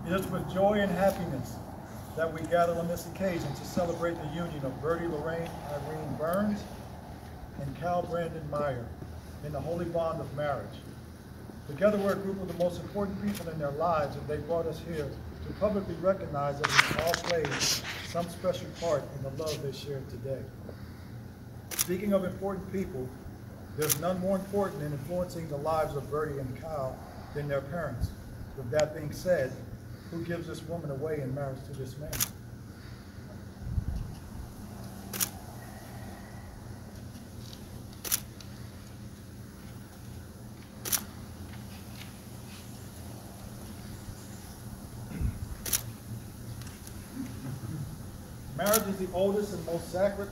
It is with joy and happiness that we gather on this occasion to celebrate the union of Bertie Lorraine Irene Burns and Cal Brandon Meyer in the holy bond of marriage. Together we're a group of the most important people in their lives, and they brought us here to publicly recognize that we all played some special part in the love they shared today. Speaking of important people, there's none more important in influencing the lives of Bertie and Cal than their parents. With that being said, who gives this woman away in marriage to this man? Marriage is the oldest and most sacred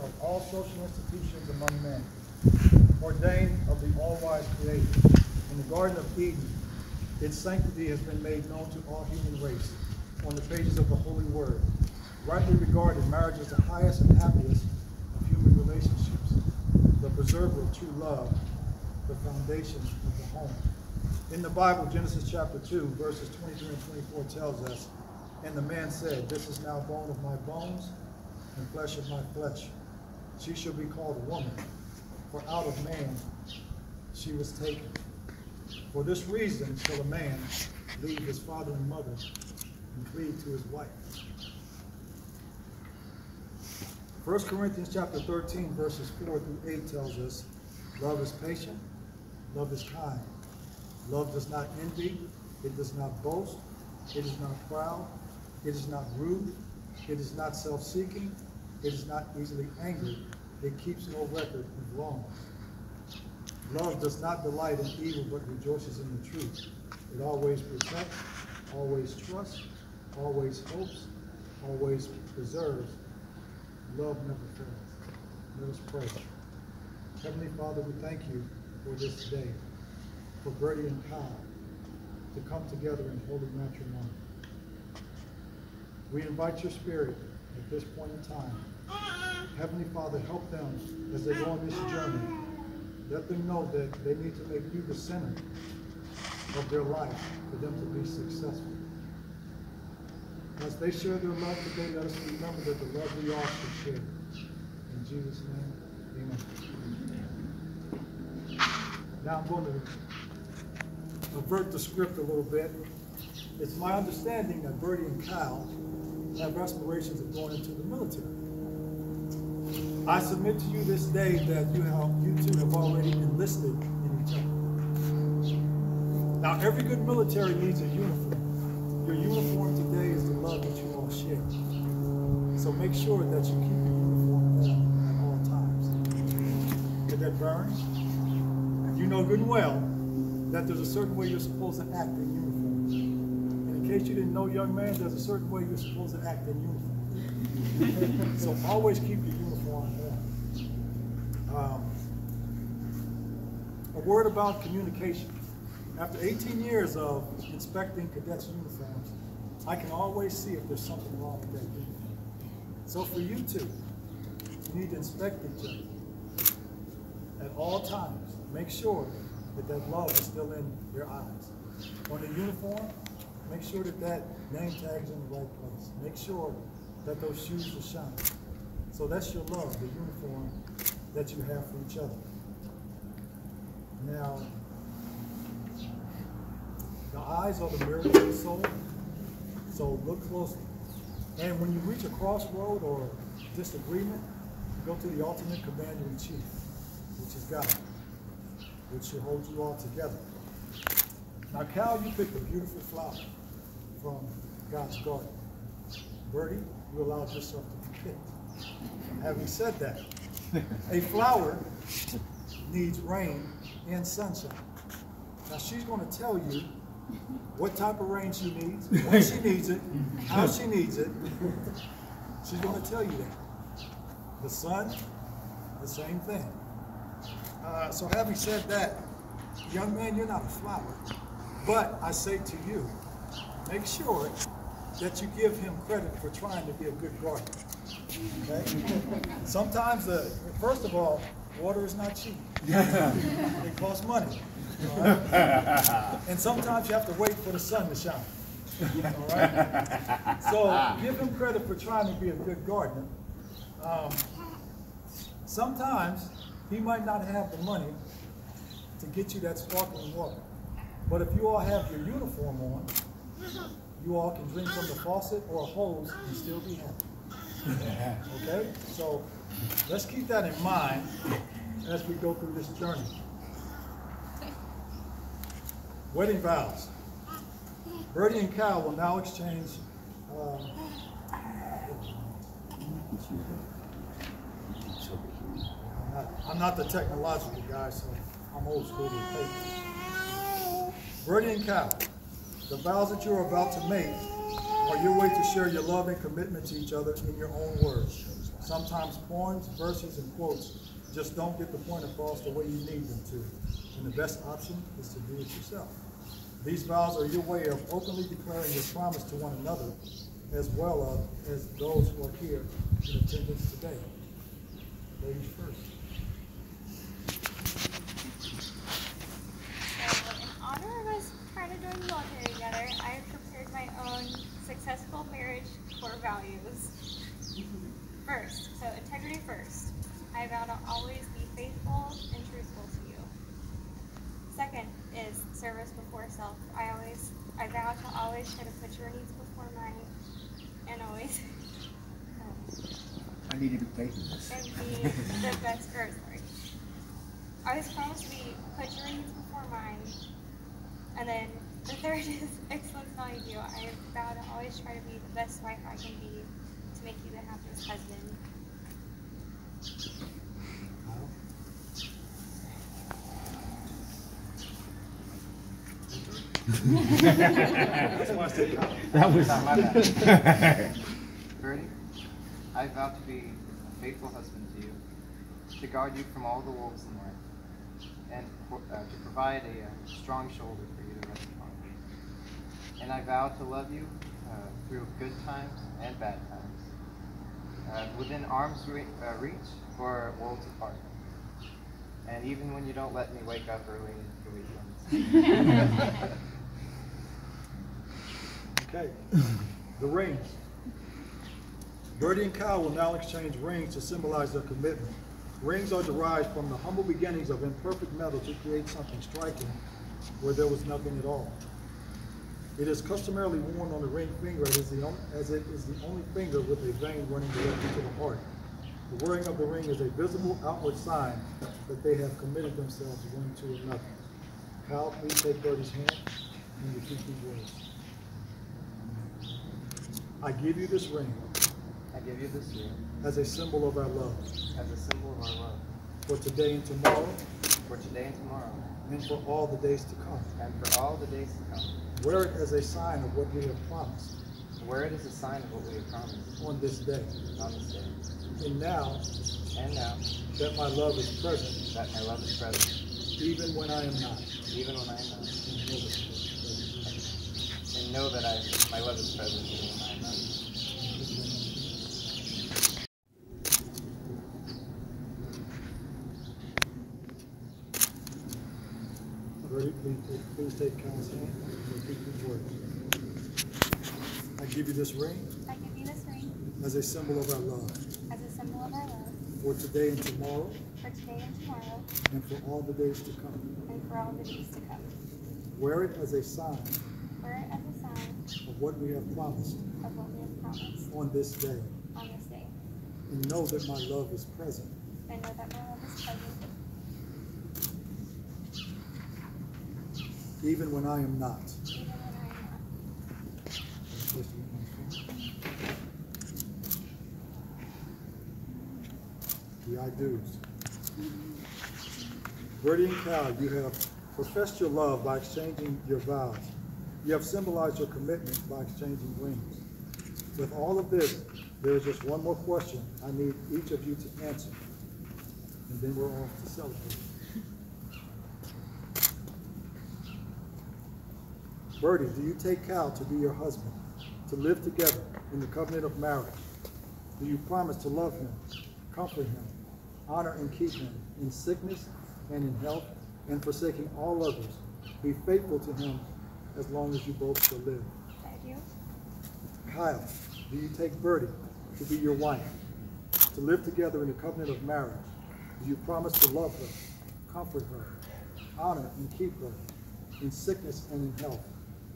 of all social institutions among men, ordained of the all-wise Creator. In the Garden of Eden, its sanctity has been made known to all human race on the pages of the Holy Word. Rightly regarded, marriage is the highest and happiest of human relationships, the preserver of true love, the foundation of the home. In the Bible, Genesis chapter 2, verses 23 and 24 tells us, "And the man said, This is now bone of my bones and flesh of my flesh. She shall be called a woman, for out of man she was taken. For this reason shall a man leave his father and mother and cleave to his wife." 1 Corinthians chapter 13, verses 4 through 8 tells us, "Love is patient, love is kind. Love does not envy, it does not boast, it is not proud, it is not rude, it is not self-seeking, it is not easily angered, it keeps no record of wrongs. Love does not delight in evil, but rejoices in the truth. It always protects, always trusts, always hopes, always preserves. Love never fails." Let us pray. Heavenly Father, we thank you for this day, for Bertie and Cal to come together in holy matrimony. We invite your Spirit at this point in time. Heavenly Father, help them as they go on this journey. Let them know that they need to make you the center of their life for them to be successful. As they share their love today, let us remember that the love we all should share. In Jesus' name, amen. Now I'm going to avert the script a little bit. It's my understanding that Bertie and Cal have aspirations of going into the military. I submit to you this day that you two have already enlisted in each other. Now, every good military needs a uniform. Your uniform today is the love that you all share. So make sure that you keep your uniform on at all times. Cadet Burns, you know good and well that there's a certain way you're supposed to act in uniform. And in case you didn't know, young man, there's a certain way you're supposed to act in uniform. So always keep your uniform on. A word about communication. After 18 years of inspecting cadets' uniforms, I can always see if there's something wrong with that uniform. So for you two, you need to inspect each other at all times. Make sure that that love is still in your eyes. On the uniform, make sure that that name tag is in the right place. Make sure that those shoes are shining. So that's your love, the uniform that you have for each other. Now, the eyes are the mirror of the soul, so look closely. And when you reach a crossroad or disagreement, go to the ultimate commander-in-chief, which is God, which should hold you all together. Now, Cal, you picked a beautiful flower from God's garden. Birdie, you allowed yourself to be picked. Having said that, a flower needs rain and sunshine. Now, she's going to tell you what type of rain she needs, when she needs it, how she needs it. She's going to tell you that. The sun, the same thing. So having said that, young man, you're not a flower. But I say to you, make sure that you give him credit for trying to be a good gardener. Okay? Sometimes, first of all, water is not cheap. It costs money. All right? And sometimes you have to wait for the sun to shine. All right? So give him credit for trying to be a good gardener. Sometimes he might not have the money to get you that sparkling water. But if you all have your uniform on, you all can drink from the faucet or a hose and still be happy. Okay? So let's keep that in mind as we go through this journey. Wedding vows. Birdie and Cal will now exchange. I'm not the technological guy, so I'm old school with paper. Birdie and Cal, the vows that you're about to make are your way to share your love and commitment to each other in your own words. Sometimes poems, verses, and quotes just don't get the point across the way you need them to. And the best option is to do it yourself. These vows are your way of openly declaring your promise to one another, as well as those who are here in attendance today. Ladies first. In honor of us trying to join the military together, I have prepared my own successful marriage core values. First, so integrity first. I vow to always be faithful and truthful to you. Second is service before self. I vow to always try to put your needs before mine, and always I need to be faithful. and be the best. Sorry. I always promise to put your needs before mine. And then the third is excellence in all you do. I vow to always try to be the best wife I can be to make you the happiest husband. That was not my bad. Birdie, I vow to be a faithful husband to you, to guard you from all the wolves in life, and to provide a strong shoulder for you to rest upon. And I vow to love you through good times and bad times, within arm's reach or worlds apart. And even when you don't let me wake up early for weekends. Okay, the rings. Birdie and Cal will now exchange rings to symbolize their commitment. Rings are derived from the humble beginnings of imperfect metal to create something striking where there was nothing at all. It is customarily worn on the ring finger as it is the only finger with a vein running directly to the heart. The wearing of the ring is a visible outward sign that they have committed themselves one to another. Cal, please take Birdie's hand and repeat these words. I give you this ring I give you this ring as a symbol of our love, as a symbol of our love, for today and tomorrow, for today and tomorrow, and for all the days to come. and for all the days to come. Wear it as a sign of what we have promised Wear it as a sign of what we have promised on this day. on this day. And now And now that my love is present, that my love is present, even when I am not. even when I am not, and know that my love is present even when I am not. Please take Kyle's hand and repeat these words. I give you this ring I give you this ring as a symbol of our love as a symbol of our love for today and tomorrow for today and tomorrow and for all the days to come. and for all the days to come. Wear it as a sign Wear it as a sign of what we have promised of what we have promised on this day, on this day. and know that my love is present And know that my love is present even when I am not. even when I am not. The I do's. Bertie and Cal, you have professed your love by exchanging your vows. You have symbolized your commitment by exchanging rings. With all of this, there is just one more question I need each of you to answer, and then we're off to celebrate. Bertie, do you take Cal to be your husband, to live together in the covenant of marriage? Do you promise to love him, comfort him, honor and keep him in sickness and in health, and forsaking all others, be faithful to him as long as you both shall live? I do. Kyle, do you take Bertie to be your wife, to live together in the covenant of marriage? Do you promise to love her, comfort her, honor and keep her in sickness and in health,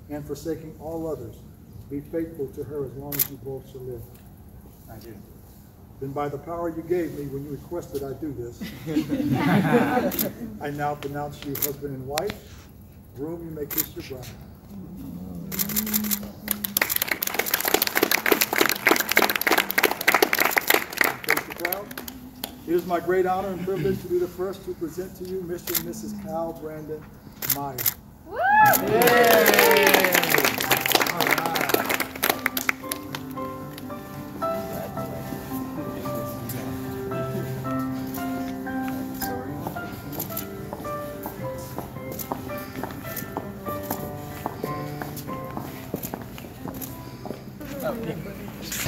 and forsaking all others, be faithful to her as long as you both shall live? I do. Then by the power you gave me when you requested I do this, I now pronounce you husband and wife. Groom, you may kiss your bride. Face the crowd. It is my great honor and privilege to be the first to present to you Mr. and Mrs. Cal Brandon Meyer.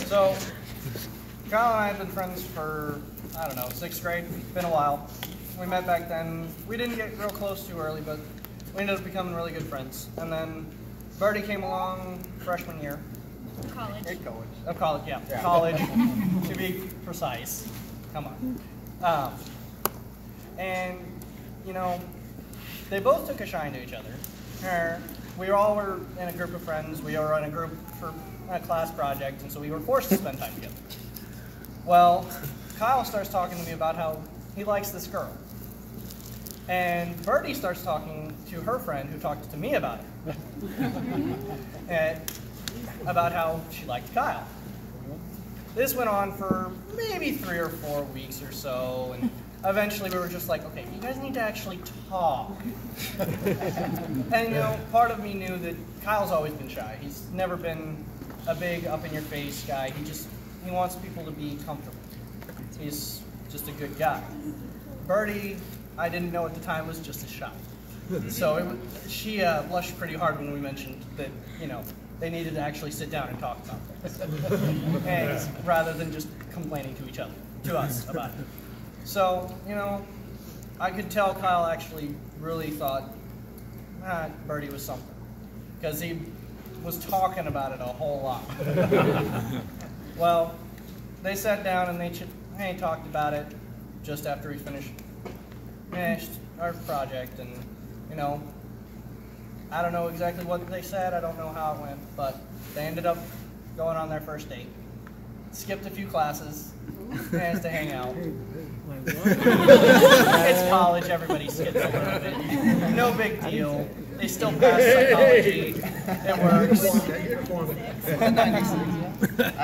So, Kyle and I have been friends for, I don't know, 6th grade. Been a while. We met back then. We didn't get real close too early, but we ended up becoming really good friends. And then Bertie came along freshman year. College. Of college, yeah. College, to be precise. Come on. And, you know, they both took a shine to each other. We all were in a group of friends. We were in a group for a class project, and so we were forced to spend time together. Well, Kyle starts talking to me about how he likes this girl. And Bertie starts talking to her friend who talked to me about it. And about how she liked Kyle. This went on for maybe 3 or 4 weeks or so, and eventually we were just like, okay, you guys need to actually talk. And you know, part of me knew that Kyle's always been shy. He's never been a big up-in-your-face guy. He wants people to be comfortable. He's just a good guy. Bertie, I didn't know at the time, was just as shy. So she blushed pretty hard when we mentioned that, you know, they needed to actually sit down and talk about this, and rather than just complaining to us about it. So, you know, I could tell Kyle actually really thought Bertie was something, because he was talking about it a whole lot. Well, they sat down and they talked about it just after we finished our project, and you know, I don't know exactly what they said, I don't know how it went, but they ended up going on their first date. Skipped a few classes, managed to hang out. It's college, everybody skips a little bit. No big deal. They still pass psychology. It works.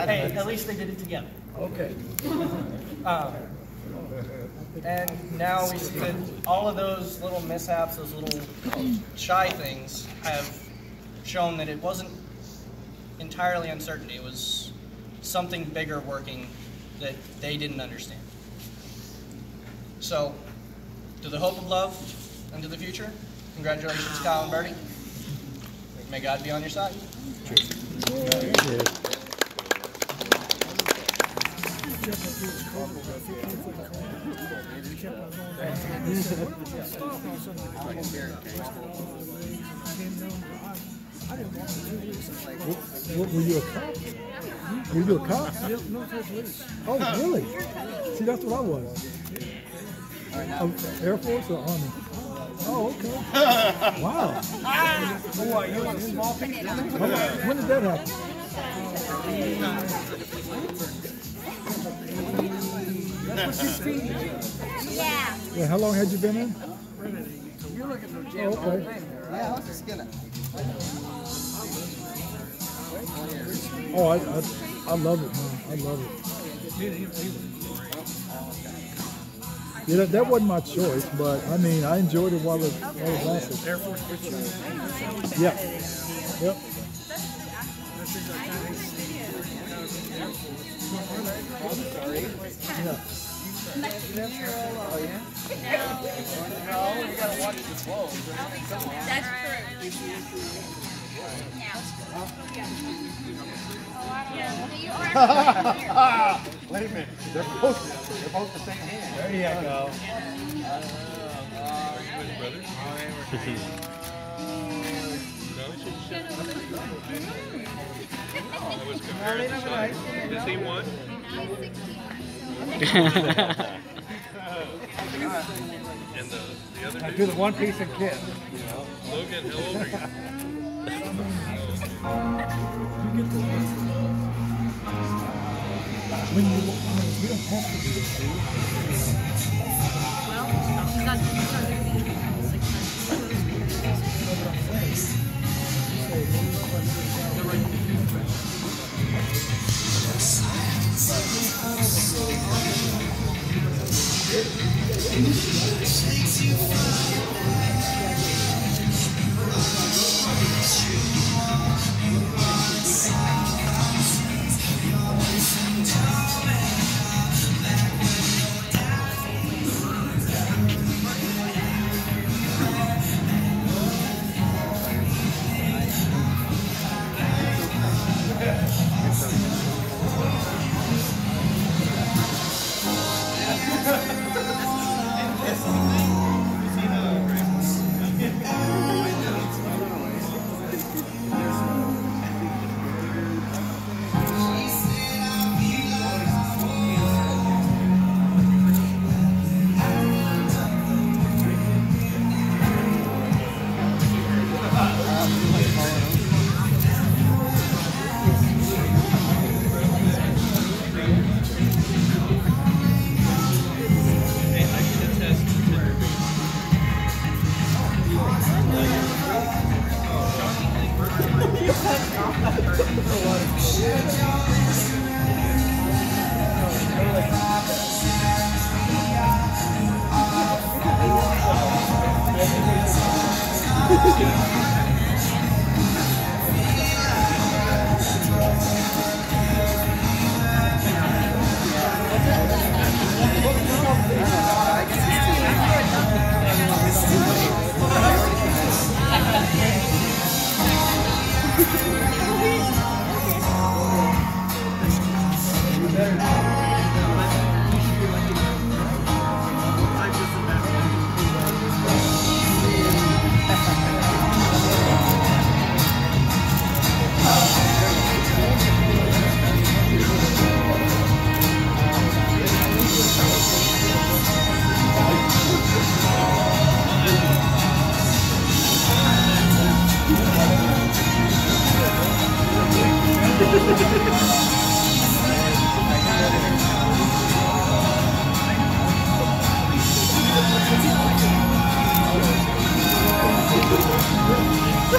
Hey, at least they did it together. Okay. And now we see that all of those little mishaps, those little shy things, have shown that it wasn't entirely uncertainty. It was something bigger working that they didn't understand. So, to the hope of love and to the future, congratulations, Kyle and Bertie. May God be on your side. Cheers. Were you a cop? Were you a cop? Oh, really? See, that's what I was. Air Force or Army? Oh, okay. Wow. Boy, you want a small piece? When did that happen? Yeah. Yeah, how long had you been in? You're looking for Oh, Jim. okay. Yeah, how's the skin? Oh, I love it, man. I love it. Yeah, that wasn't my choice, but I mean, I enjoyed it while it lasted. Air Force Yeah. Yep. Yeah. Oh, yeah? No, you gotta watch the flow. That's true. Wait a minute. They're both the same hand. There you go. Does he won? And the other I dude, do the one piece and kiss. Logan, how old are you? You don't have to do this, do you?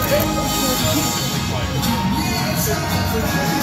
Thank you.